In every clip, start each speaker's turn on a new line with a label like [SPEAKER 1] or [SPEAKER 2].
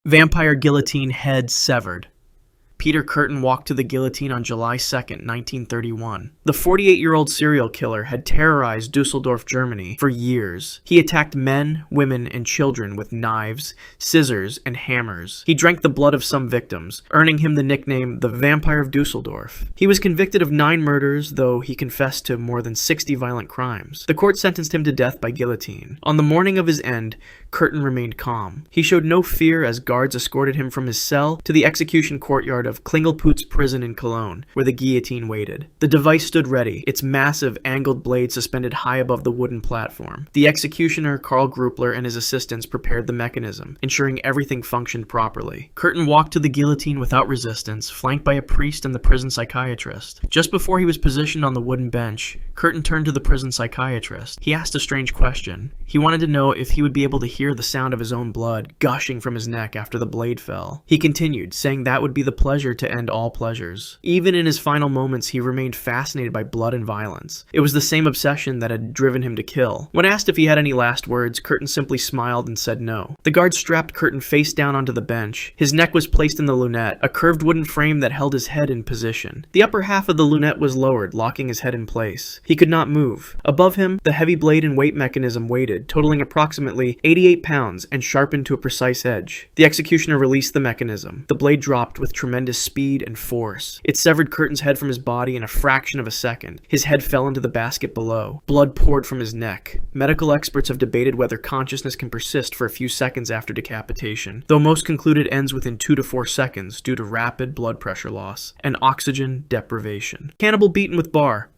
[SPEAKER 1] Vampire guillotine head severed. Peter Curtin walked to the guillotine on July 2, 1931. The 48-year-old serial killer had terrorized Dusseldorf, Germany for years. He attacked men, women, and children with knives, scissors, and hammers. He drank the blood of some victims, earning him the nickname the Vampire of Dusseldorf. He was convicted of 9 murders, though he confessed to more than 60 violent crimes. The court sentenced him to death by guillotine. On the morning of his end, Curtin remained calm. He showed no fear as guards escorted him from his cell to the execution courtyard of Klingelputz prison in Cologne, where the guillotine waited. The device stood ready, its massive angled blade suspended high above the wooden platform. The executioner, Karl Gruppler, and his assistants prepared the mechanism, ensuring everything functioned properly. Curtin walked to the guillotine without resistance, flanked by a priest and the prison psychiatrist. Just before he was positioned on the wooden bench, Curtin turned to the prison psychiatrist. He asked a strange question. He wanted to know if he would be able to hear the sound of his own blood gushing from his neck after the blade fell. He continued, saying that would be the pleasure to end all pleasures. Even in his final moments, he remained fascinated by blood and violence. It was the same obsession that had driven him to kill. When asked if he had any last words, Curtin simply smiled and said no. The guard strapped Curtin face down onto the bench. His neck was placed in the lunette, a curved wooden frame that held his head in position. The upper half of the lunette was lowered, locking his head in place. He could not move. Above him, the heavy blade and weight mechanism waited, totaling approximately 88 pounds and sharpened to a precise edge. The executioner released the mechanism. The blade dropped with tremendous speed and force. It severed Curtin's head from his body in a fraction of a second. His head fell into the basket below. Blood poured from his neck. Medical experts have debated whether consciousness can persist for a few seconds after decapitation, though most conclude it ends within 2 to 4 seconds due to rapid blood pressure loss and oxygen deprivation. Cannibal Beaten with bar.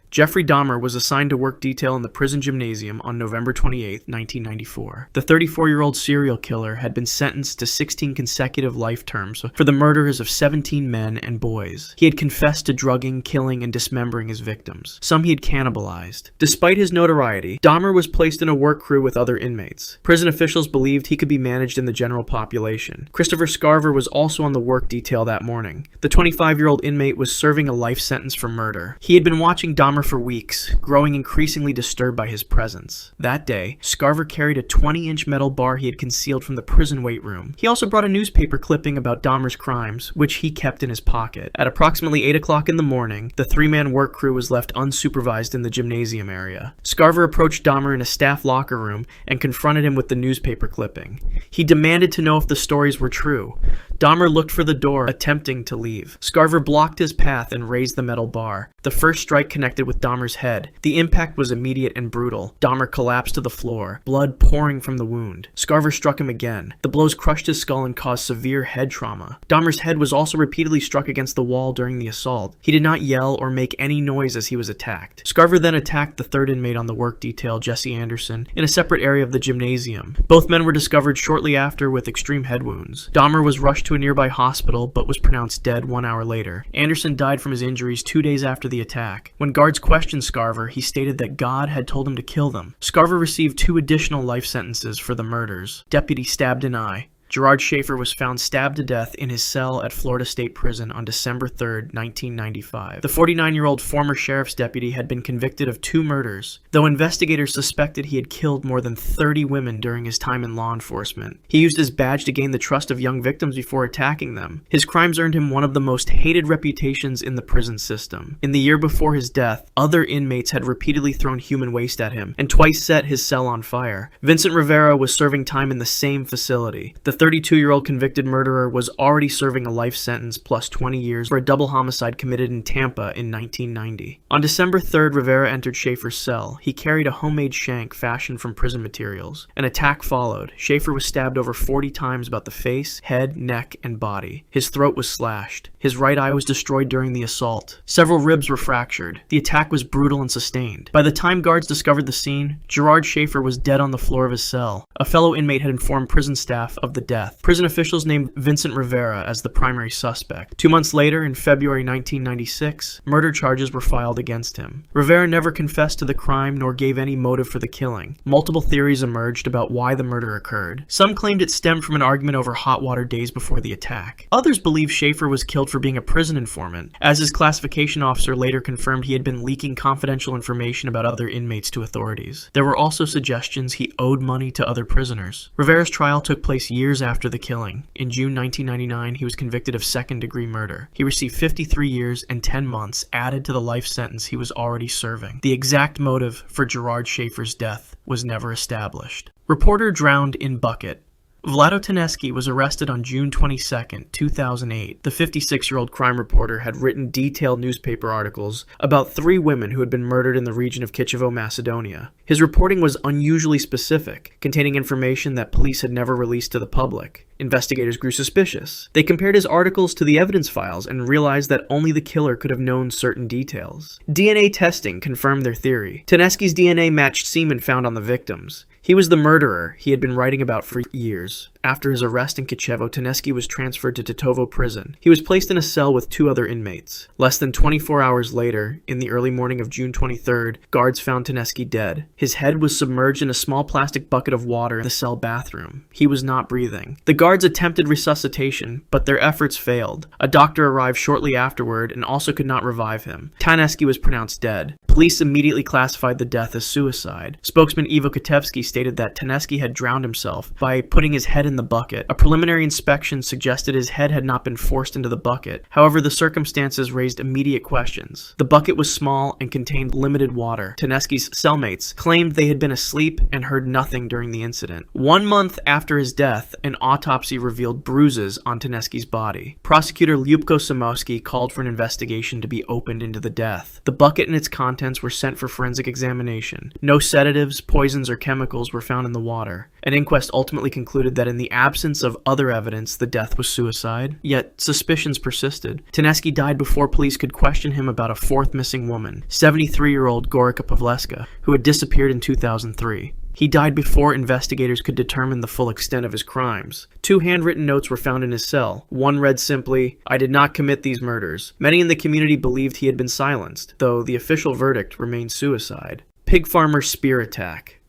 [SPEAKER 1] Jeffrey Dahmer was assigned to work detail in the prison gymnasium on November 28, 1994. The 34-year-old serial killer had been sentenced to 16 consecutive life terms for the murders of 17 men and boys. He had confessed to drugging, killing, and dismembering his victims. Some he had cannibalized. Despite his notoriety, Dahmer was placed in a work crew with other inmates. Prison officials believed he could be managed in the general population. Christopher Scarver was also on the work detail that morning. The 25-year-old inmate was serving a life sentence for murder. He had been watching Dahmer for weeks, growing increasingly disturbed by his presence. That day, Scarver carried a 20-inch metal bar he had concealed from the prison weight room. He also brought a newspaper clipping about Dahmer's crimes, which he kept in his pocket. At approximately 8 o'clock in the morning, the 3-man work crew was left unsupervised in the gymnasium area. Scarver approached Dahmer in a staff locker room and confronted him with the newspaper clipping. He demanded to know if the stories were true. Dahmer looked for the door, attempting to leave. Scarver blocked his path and raised the metal bar. The first strike connected with Dahmer's head. The impact was immediate and brutal. Dahmer collapsed to the floor, blood pouring from the wound. Scarver struck him again. The blows crushed his skull and caused severe head trauma. Dahmer's head was also repeatedly struck against the wall during the assault. He did not yell or make any noise as he was attacked. Scarver then attacked the third inmate on the work detail, Jesse Anderson, in a separate area of the gymnasium. Both men were discovered shortly after with extreme head wounds. Dahmer was rushed to a nearby hospital but was pronounced dead 1 hour later. Anderson died from his injuries 2 days after the attack. When guards questioned Scarver, he stated that God had told him to kill them. Scarver received 2 additional life sentences for the murders. Deputy stabbed an eye. Gerard Schaefer was found stabbed to death in his cell at Florida State Prison on December 3, 1995. The 49-year-old former sheriff's deputy had been convicted of 2 murders, though investigators suspected he had killed more than 30 women during his time in law enforcement. He used his badge to gain the trust of young victims before attacking them. His crimes earned him one of the most hated reputations in the prison system. In the year before his death, other inmates had repeatedly thrown human waste at him and twice set his cell on fire. Vincent Rivera was serving time in the same facility. The 32-year-old convicted murderer was already serving a life sentence plus 20 years for a double homicide committed in Tampa in 1990. On December 3rd, Rivera entered Schaefer's cell. He carried a homemade shank fashioned from prison materials. An attack followed. Schaefer was stabbed over 40 times about the face, head, neck, and body. His throat was slashed. His right eye was destroyed during the assault. Several ribs were fractured. The attack was brutal and sustained. By the time guards discovered the scene, Gerard Schaefer was dead on the floor of his cell. A fellow inmate had informed prison staff of the death. Prison officials named Vincent Rivera as the primary suspect. 2 months later, in February 1996, murder charges were filed against him. Rivera never confessed to the crime nor gave any motive for the killing. Multiple theories emerged about why the murder occurred. Some claimed it stemmed from an argument over hot water days before the attack. Others believe Schaefer was killed for being a prison informant, as his classification officer later confirmed he had been leaking confidential information about other inmates to authorities. There were also suggestions he owed money to other prisoners. Rivera's trial took place years years after the killing, in June 1999, he was convicted of second-degree murder. He received 53 years and 10 months added to the life sentence he was already serving. The exact motive for Gerard Schaefer's death was never established. Reporter drowned in bucket. Vlado Tedeschi was arrested on June 22, 2008. The 56-year-old crime reporter had written detailed newspaper articles about 3 women who had been murdered in the region of Kichevo, Macedonia. His reporting was unusually specific, containing information that police had never released to the public. Investigators grew suspicious. They compared his articles to the evidence files and realized that only the killer could have known certain details. DNA testing confirmed their theory. Tedeschi's DNA matched semen found on the victims. He was the murderer he had been writing about for years. After his arrest in Kichevo, Tedeschi was transferred to Tetovo prison. He was placed in a cell with 2 other inmates. Less than 24 hours later, in the early morning of June 23rd, guards found Tedeschi dead. His head was submerged in a small plastic bucket of water in the cell bathroom. He was not breathing. The guards attempted resuscitation, but their efforts failed. A doctor arrived shortly afterward and also could not revive him. Tedeschi was pronounced dead. Police immediately classified the death as suicide. Spokesman Ivo Katevsky stated that Tedeschi had drowned himself by putting his head in the bucket. A preliminary inspection suggested his head had not been forced into the bucket. However, the circumstances raised immediate questions. The bucket was small and contained limited water. Tedeschi's cellmates claimed they had been asleep and heard nothing during the incident. 1 month after his death, an autopsy revealed bruises on Tedeschi's body. Prosecutor Lyubko Samowski called for an investigation to be opened into the death. The bucket and its contents were sent for forensic examination. No sedatives, poisons, or chemicals were found in the water. An inquest ultimately concluded that in the absence of other evidence, the death was suicide. Yet, suspicions persisted. Tedeschi died before police could question him about a 4th missing woman, 73-year-old Gorica Pavleska, who had disappeared in 2003. He died before investigators could determine the full extent of his crimes. 2 handwritten notes were found in his cell. One read simply, "I did not commit these murders." Many in the community believed he had been silenced, though the official verdict remained suicide. Pig farmer spear attack.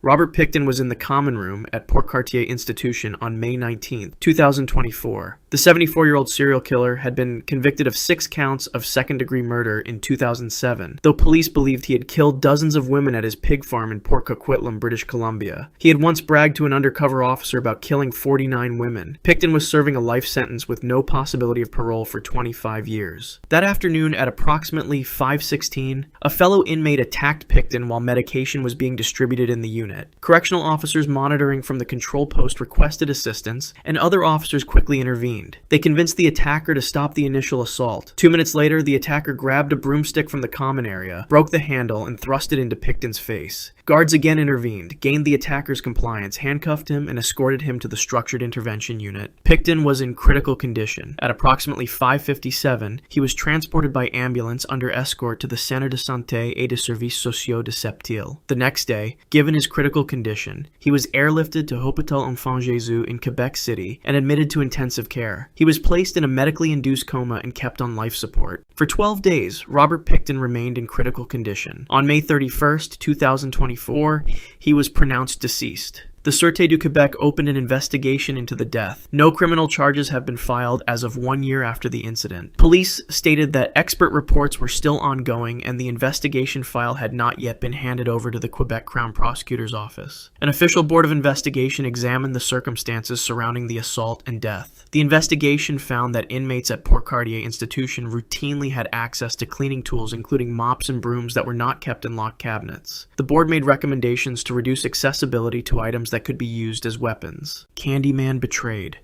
[SPEAKER 1] Robert Pickton was in the common room at Port Cartier Institution on May 19, 2024. The 74-year-old serial killer had been convicted of 6 counts of second-degree murder in 2007, though police believed he had killed dozens of women at his pig farm in Port Coquitlam, British Columbia. He had once bragged to an undercover officer about killing 49 women. Pickton was serving a life sentence with no possibility of parole for 25 years. That afternoon at approximately 5:16, a fellow inmate attacked Pickton while medication was being distributed in the unit. Correctional officers monitoring from the control post requested assistance, and other officers quickly intervened. They convinced the attacker to stop the initial assault. 2 minutes later, the attacker grabbed a broomstick from the common area, broke the handle, and thrust it into Pickton's face. Guards again intervened, gained the attacker's compliance, handcuffed him, and escorted him to the structured intervention unit. Pickton was in critical condition. At approximately 5:57, he was transported by ambulance under escort to the Centre de Santé et de Services Sociaux de Septil. The next day, given his critical condition, he was airlifted to Hôpital Enfant Jésus in Quebec City and admitted to intensive care. He was placed in a medically induced coma and kept on life support. For 12 days, Robert Pickton remained in critical condition. On May 31st, 2024, he was pronounced deceased. The Sûreté du Québec opened an investigation into the death. No criminal charges have been filed as of 1 year after the incident. Police stated that expert reports were still ongoing and the investigation file had not yet been handed over to the Quebec Crown Prosecutor's Office. An official board of investigation examined the circumstances surrounding the assault and death. The investigation found that inmates at Port Cartier Institution routinely had access to cleaning tools, including mops and brooms that were not kept in locked cabinets. The board made recommendations to reduce accessibility to items that could be used as weapons. Candyman betrayed.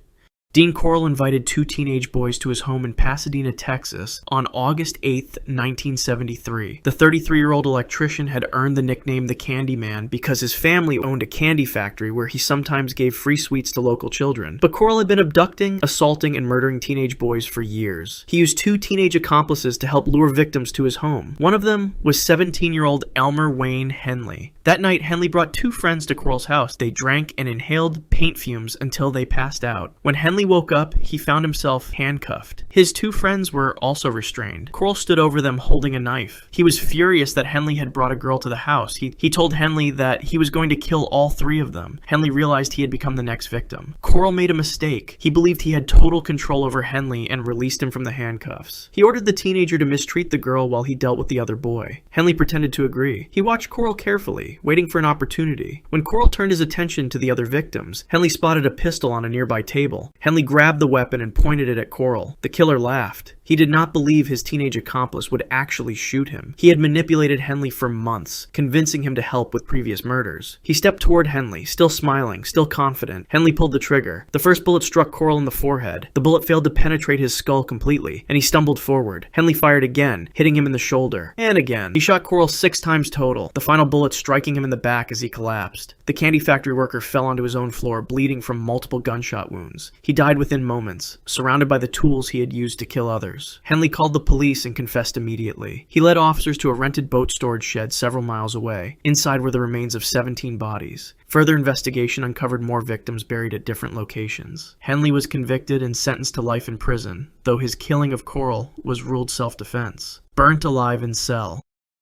[SPEAKER 1] Dean Corll invited 2 teenage boys to his home in Pasadena, Texas on August 8, 1973. The 33-year-old electrician had earned the nickname the Candyman because his family owned a candy factory where he sometimes gave free sweets to local children. But Corll had been abducting, assaulting, and murdering teenage boys for years. He used 2 teenage accomplices to help lure victims to his home. One of them was 17-year-old Elmer Wayne Henley. That night, Henley brought 2 friends to Corll's house. They drank and inhaled paint fumes until they passed out. When Henley Henley woke up, he found himself handcuffed. His two friends were also restrained. Coral stood over them holding a knife. He was furious that Henley had brought a girl to the house. He told Henley that he was going to kill all three of them. Henley realized he had become the next victim. Coral made a mistake. He believed he had total control over Henley and released him from the handcuffs. He ordered the teenager to mistreat the girl while he dealt with the other boy. Henley pretended to agree. He watched Coral carefully, waiting for an opportunity. When Coral turned his attention to the other victims, Henley spotted a pistol on a nearby table. Henley grabbed the weapon and pointed it at Coral. The killer laughed. He did not believe his teenage accomplice would actually shoot him. He had manipulated Henley for months, convincing him to help with previous murders. He stepped toward Henley, still smiling, still confident. Henley pulled the trigger. The first bullet struck Coral in the forehead. The bullet failed to penetrate his skull completely, and he stumbled forward. Henley fired again, hitting him in the shoulder. And again. He shot Coral 6 times total, the final bullet striking him in the back as he collapsed. The candy factory worker fell onto his own floor, bleeding from multiple gunshot wounds. He died within moments, surrounded by the tools he had used to kill others. Henley called the police and confessed immediately. He led officers to a rented boat storage shed several miles away. Inside were the remains of 17 bodies. Further investigation uncovered more victims buried at different locations. Henley was convicted and sentenced to life in prison, though his killing of Coral was ruled self-defense. Burnt alive in cell.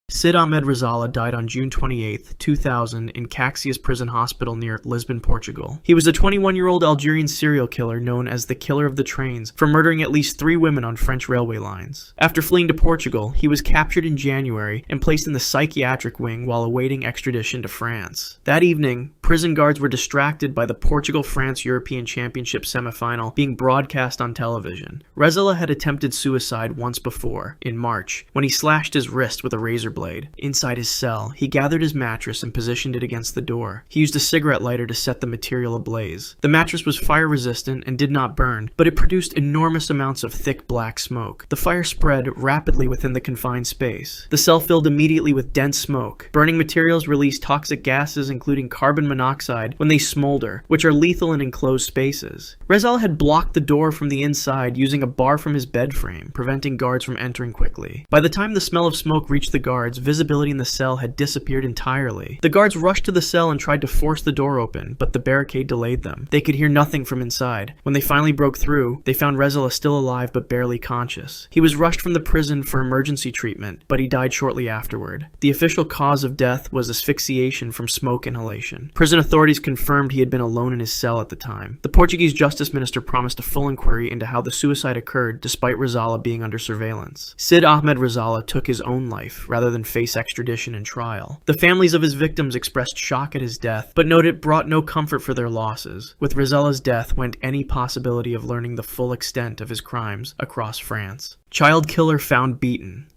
[SPEAKER 1] Sid Ahmed Rizala died on June 28, 2000 in Caxias Prison Hospital near Lisbon, Portugal. He was a 21-year-old Algerian serial killer known as the Killer of the Trains for murdering at least 3 women on French railway lines. After fleeing to Portugal, he was captured in January and placed in the psychiatric wing while awaiting extradition to France. That evening, prison guards were distracted by the Portugal-France European Championship semifinal being broadcast on television. Rizala had attempted suicide once before, in March, when he slashed his wrist with a razor blade. Inside his cell, he gathered his mattress and positioned it against the door. He used a cigarette lighter to set the material ablaze. The mattress was fire-resistant and did not burn, but it produced enormous amounts of thick black smoke. The fire spread rapidly within the confined space. The cell filled immediately with dense smoke. Burning materials release toxic gases including carbon monoxide when they smolder, which are lethal in enclosed spaces. Rizala had blocked the door from the inside using a bar from his bed frame, preventing guards from entering quickly. By the time the smell of smoke reached the guards, visibility in the cell had disappeared entirely. The guards rushed to the cell and tried to force the door open, but the barricade delayed them. They could hear nothing from inside. When they finally broke through, they found Rizala still alive but barely conscious. He was rushed from the prison for emergency treatment, but he died shortly afterward. The official cause of death was asphyxiation from smoke inhalation. Prison authorities confirmed he had been alone in his cell at the time. The Portuguese justice minister promised a full inquiry into how the suicide occurred despite Rizala being under surveillance. Sid Ahmed Rizala took his own life rather than face extradition and trial. The families of his victims expressed shock at his death, but noted it brought no comfort for their losses. With Rizala's death went any possibility of learning the full extent of his crimes across France. Child killer found beaten.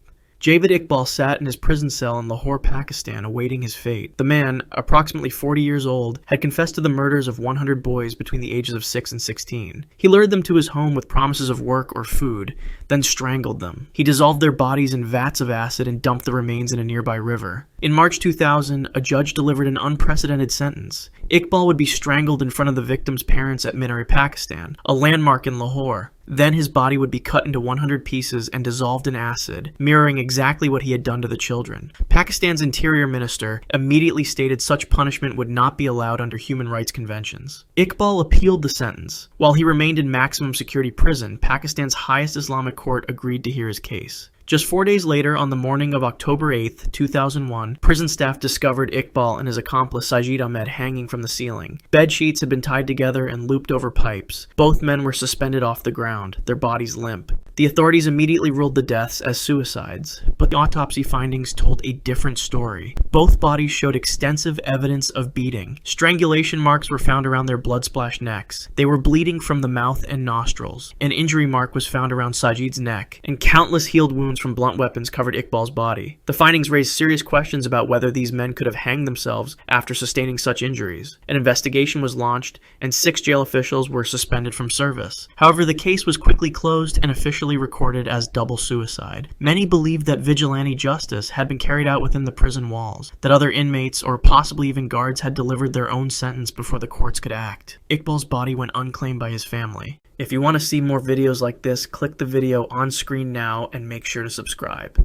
[SPEAKER 1] Javed Iqbal sat in his prison cell in Lahore, Pakistan, awaiting his fate. The man, approximately 40 years old, had confessed to the murders of 100 boys between the ages of 6 and 16. He lured them to his home with promises of work or food, then strangled them. He dissolved their bodies in vats of acid and dumped the remains in a nearby river. In March 2000, a judge delivered an unprecedented sentence. Iqbal would be strangled in front of the victim's parents at Minari, Pakistan, a landmark in Lahore. Then his body would be cut into 100 pieces and dissolved in acid, mirroring exactly what he had done to the children. Pakistan's interior minister immediately stated such punishment would not be allowed under human rights conventions. Iqbal appealed the sentence. While he remained in maximum security prison, Pakistan's highest Islamic court agreed to hear his case. Just 4 days later, on the morning of October 8, 2001, prison staff discovered Iqbal and his accomplice Sajid Ahmed hanging from the ceiling. Bed sheets had been tied together and looped over pipes. Both men were suspended off the ground, their bodies limp. The authorities immediately ruled the deaths as suicides, but the autopsy findings told a different story. Both bodies showed extensive evidence of beating. Strangulation marks were found around their blood-splashed necks. They were bleeding from the mouth and nostrils. An injury mark was found around Sajid's neck, and countless healed wounds from blunt weapons covered Iqbal's body. The findings raised serious questions about whether these men could have hanged themselves after sustaining such injuries. An investigation was launched, and 6 jail officials were suspended from service. However, the case was quickly closed and officially recorded as double suicide. Many believed that vigilante justice had been carried out within the prison walls, that other inmates or possibly even guards had delivered their own sentence before the courts could act. Iqbal's body went unclaimed by his family. If you want to see more videos like this, click the video on screen now and make sure to subscribe.